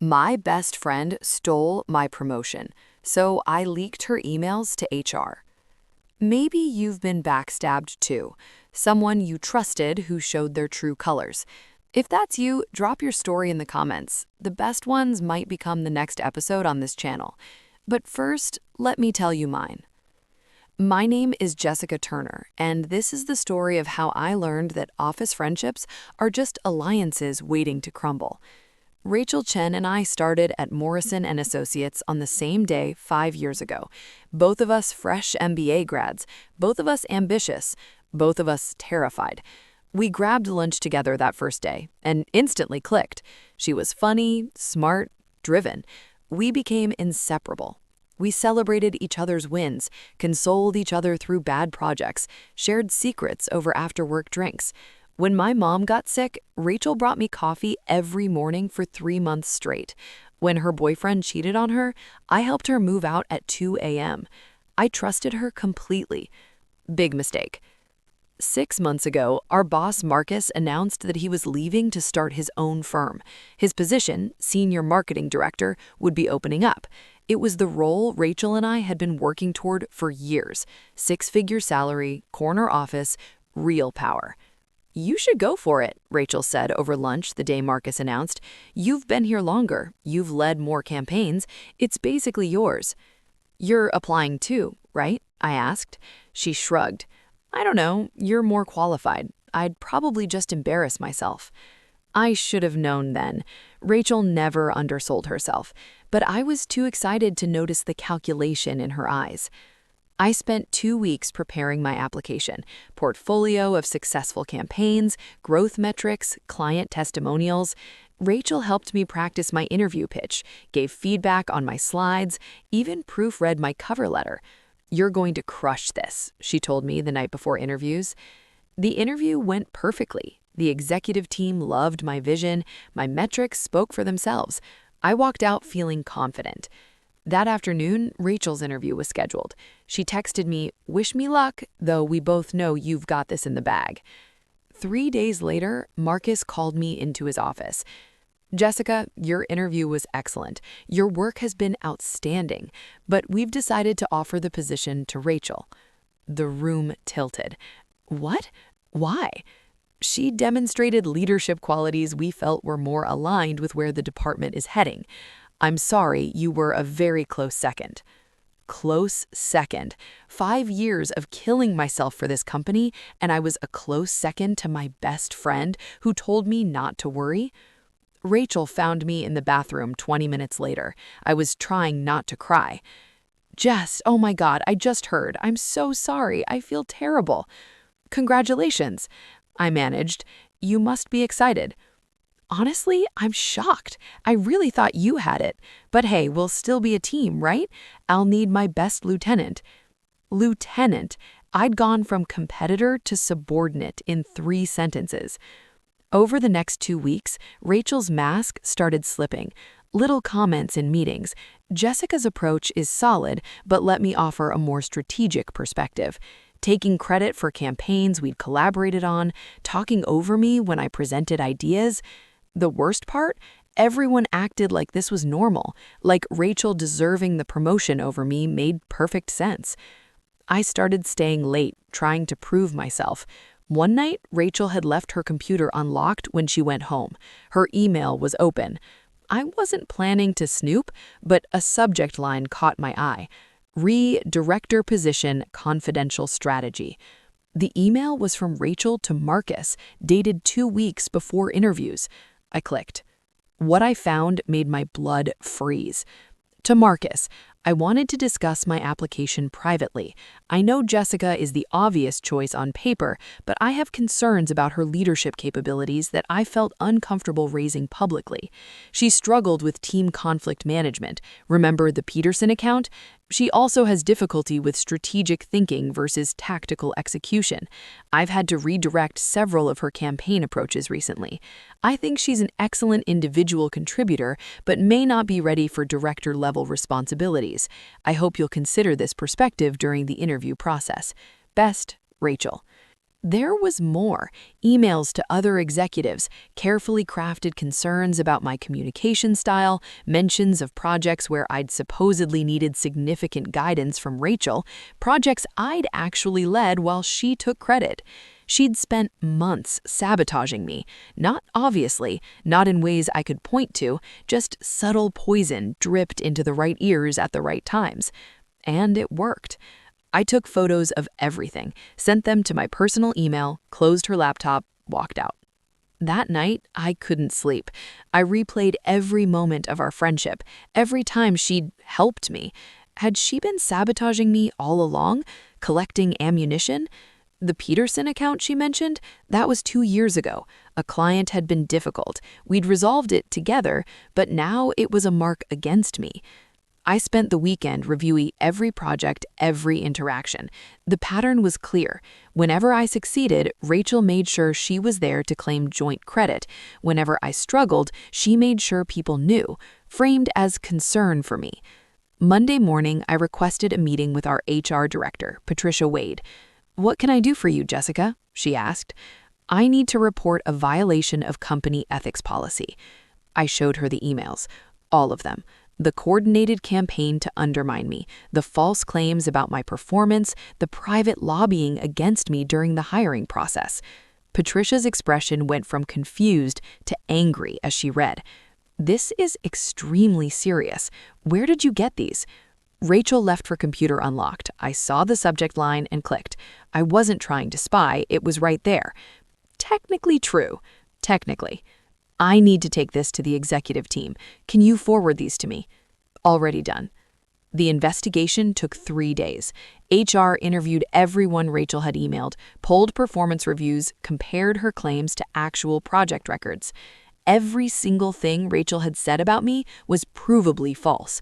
My best friend stole my promotion, so I leaked her emails to HR. Maybe you've been backstabbed too. Someone you trusted who showed their true colors. If that's you, drop your story in the comments. The best ones might become the next episode on this channel. But first, let me tell you mine. My name is Jessica Turner, and this is the story of how I learned that office friendships are just alliances waiting to crumble. Rachel Chen and I started at Morrison and Associates on the same day 5 years ago. Both of us fresh MBA grads, both of us ambitious, both of us terrified. We grabbed lunch together that first day and instantly clicked. She was funny, smart, driven. We became inseparable. We celebrated each other's wins, consoled each other through bad projects, shared secrets over after-work drinks. When my mom got sick, Rachel brought me coffee every morning for 3 months straight. When her boyfriend cheated on her, I helped her move out at 2 a.m. I trusted her completely. Big mistake. 6 months ago, our boss Marcus announced that he was leaving to start his own firm. His position, senior marketing director, would be opening up. It was the role Rachel and I had been working toward for years. 6-figure salary, corner office, real power. "You should go for it," Rachel said over lunch the day Marcus announced. "You've been here longer. You've led more campaigns. It's basically yours." "You're applying too, right?" I asked. She shrugged. "I don't know. You're more qualified. I'd probably just embarrass myself." I should have known then. Rachel never undersold herself, but I was too excited to notice the calculation in her eyes. I spent 2 weeks preparing my application, portfolio of successful campaigns, growth metrics, client testimonials. Rachel helped me practice my interview pitch, gave feedback on my slides, even proofread my cover letter. "You're going to crush this," she told me the night before interviews. The interview went perfectly. The executive team loved my vision. My metrics spoke for themselves. I walked out feeling confident. That afternoon, Rachel's interview was scheduled. She texted me, "Wish me luck, though we both know you've got this in the bag." 3 days later, Marcus called me into his office. "Jessica, your interview was excellent. Your work has been outstanding, but we've decided to offer the position to Rachel." The room tilted. "What? Why?" "She demonstrated leadership qualities we felt were more aligned with where the department is heading. I'm sorry, you were a very close second." Close second. 5 years of killing myself for this company, and I was a close second to my best friend who told me not to worry? Rachel found me in the bathroom 20 minutes later. I was trying not to cry. "Jess, oh my God, I just heard. I'm so sorry. I feel terrible." "Congratulations." I managed. "You must be excited." "Honestly, I'm shocked. I really thought you had it. But hey, we'll still be a team, right? I'll need my best lieutenant." Lieutenant. I'd gone from competitor to subordinate in 3 sentences. Over the next 2 weeks, Rachel's mask started slipping. Little comments in meetings. "Jessica's approach is solid, but let me offer a more strategic perspective." Taking credit for campaigns we'd collaborated on, talking over me when I presented ideas. The worst part? Everyone acted like this was normal, like Rachel deserving the promotion over me made perfect sense. I started staying late, trying to prove myself. One night, Rachel had left her computer unlocked when she went home. Her email was open. I wasn't planning to snoop, but a subject line caught my eye. Director position, confidential strategy. The email was from Rachel to Marcus, dated 2 weeks before interviews. I clicked. What I found made my blood freeze. To Marcus, "I wanted to discuss my application privately. I know Jessica is the obvious choice on paper, but I have concerns about her leadership capabilities that I felt uncomfortable raising publicly. She struggled with team conflict management. Remember the Peterson account? She also has difficulty with strategic thinking versus tactical execution. I've had to redirect several of her campaign approaches recently. I think she's an excellent individual contributor, but may not be ready for director-level responsibilities. I hope you'll consider this perspective during the interview process. Best, Rachel." There was more. Emails to other executives, carefully crafted concerns about my communication style, mentions of projects where I'd supposedly needed significant guidance from Rachel, projects I'd actually led while she took credit. She'd spent months sabotaging me, not obviously, not in ways I could point to, just subtle poison dripped into the right ears at the right times. And it worked. I took photos of everything, sent them to my personal email, closed her laptop, walked out. That night, I couldn't sleep. I replayed every moment of our friendship, every time she'd helped me. Had she been sabotaging me all along, collecting ammunition? The Peterson account she mentioned, that was 2 years ago. A client had been difficult. We'd resolved it together, but now it was a mark against me. I spent the weekend reviewing every project, every interaction. The pattern was clear. Whenever I succeeded, Rachel made sure she was there to claim joint credit. Whenever I struggled, she made sure people knew, framed as concern for me. Monday morning, I requested a meeting with our HR director, Patricia Wade. "What can I do for you, Jessica?" she asked. "I need to report a violation of company ethics policy." I showed her the emails, all of them. The coordinated campaign to undermine me, the false claims about my performance, the private lobbying against me during the hiring process. Patricia's expression went from confused to angry as she read. "This is extremely serious. Where did you get these?" Rachel left her computer unlocked. I saw the subject line and clicked. I wasn't trying to spy, it was right there. Technically true. Technically. "I need to take this to the executive team. Can you forward these to me?" Already done. The investigation took 3 days. HR interviewed everyone Rachel had emailed, pulled performance reviews, compared her claims to actual project records. Every single thing Rachel had said about me was provably false.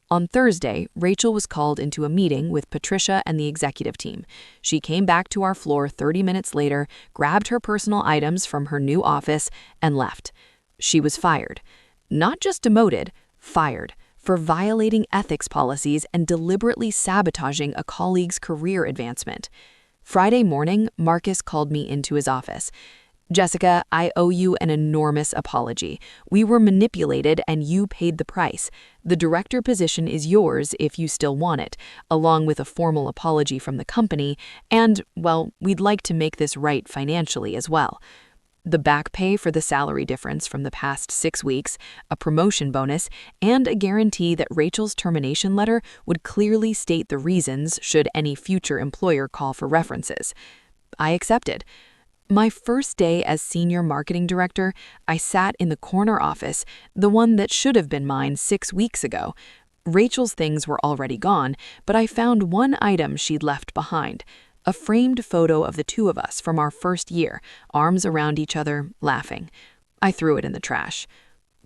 On Thursday, Rachel was called into a meeting with Patricia and the executive team. She came back to our floor 30 minutes later, grabbed her personal items from her new office, and left. She was fired. Not just demoted, fired for violating ethics policies and deliberately sabotaging a colleague's career advancement. Friday morning, Marcus called me into his office. "Jessica, I owe you an enormous apology. We were manipulated and you paid the price. The director position is yours if you still want it, along with a formal apology from the company, and, well, we'd like to make this right financially as well. The back pay for the salary difference from the past 6 weeks, a promotion bonus, and a guarantee that Rachel's termination letter would clearly state the reasons should any future employer call for references." I accepted. My first day as senior marketing director, I sat in the corner office, the one that should have been mine 6 weeks ago. Rachel's things were already gone, but I found one item she'd left behind. A framed photo of the two of us from our first year, arms around each other, laughing. I threw it in the trash.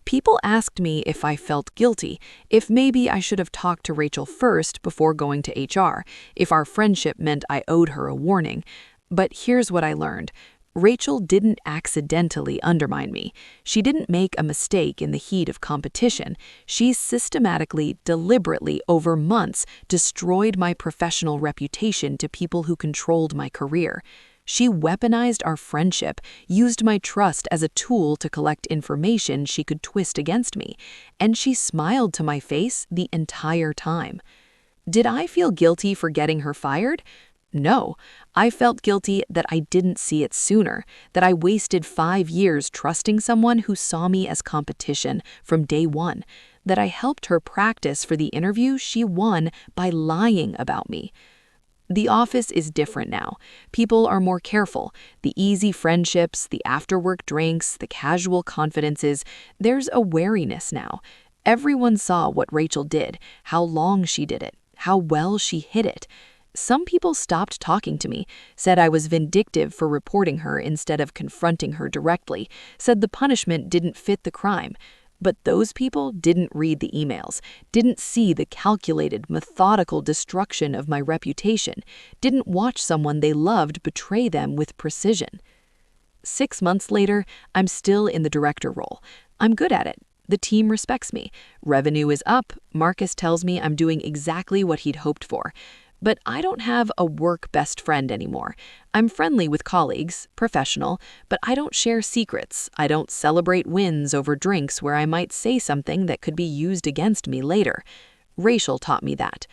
People asked me if I felt guilty, if maybe I should have talked to Rachel first before going to HR, if our friendship meant I owed her a warning. But here's what I learned. Rachel didn't accidentally undermine me. She didn't make a mistake in the heat of competition. She systematically, deliberately, over months, destroyed my professional reputation to people who controlled my career. She weaponized our friendship, used my trust as a tool to collect information she could twist against me, and she smiled to my face the entire time. Did I feel guilty for getting her fired? No, I felt guilty that I didn't see it sooner, that I wasted 5 years trusting someone who saw me as competition from day one, that I helped her practice for the interview she won by lying about me. The office is different now. People are more careful. The easy friendships, the after-work drinks, the casual confidences, there's a wariness now. Everyone saw what Rachel did, how long she did it, how well she hid it. Some people stopped talking to me, said I was vindictive for reporting her instead of confronting her directly, said the punishment didn't fit the crime. But those people didn't read the emails, didn't see the calculated, methodical destruction of my reputation, didn't watch someone they loved betray them with precision. 6 months later, I'm still in the director role. I'm good at it. The team respects me. Revenue is up. Marcus tells me I'm doing exactly what he'd hoped for. but I don't have a work best friend anymore. I'm friendly with colleagues, professional, but I don't share secrets. I don't celebrate wins over drinks where I might say something that could be used against me later. Rachel taught me that.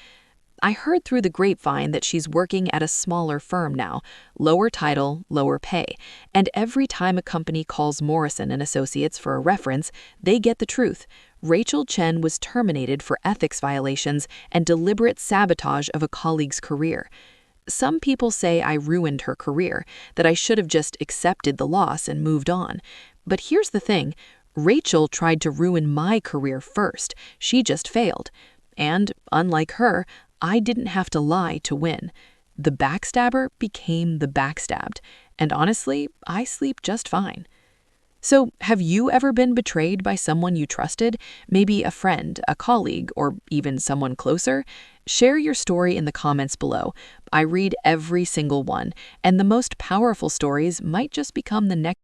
I heard through the grapevine that she's working at a smaller firm now, lower title, lower pay, and every time a company calls Morrison and Associates for a reference, they get the truth. Rachel Chen was terminated for ethics violations and deliberate sabotage of a colleague's career. Some people say I ruined her career, that I should have just accepted the loss and moved on. But here's the thing, Rachel tried to ruin my career first. She just failed. And, unlike her, I didn't have to lie to win. The backstabber became the backstabbed. And honestly, I sleep just fine. So, have you ever been betrayed by someone you trusted? Maybe a friend, a colleague, or even someone closer? Share your story in the comments below. I read every single one, and the most powerful stories might just become the next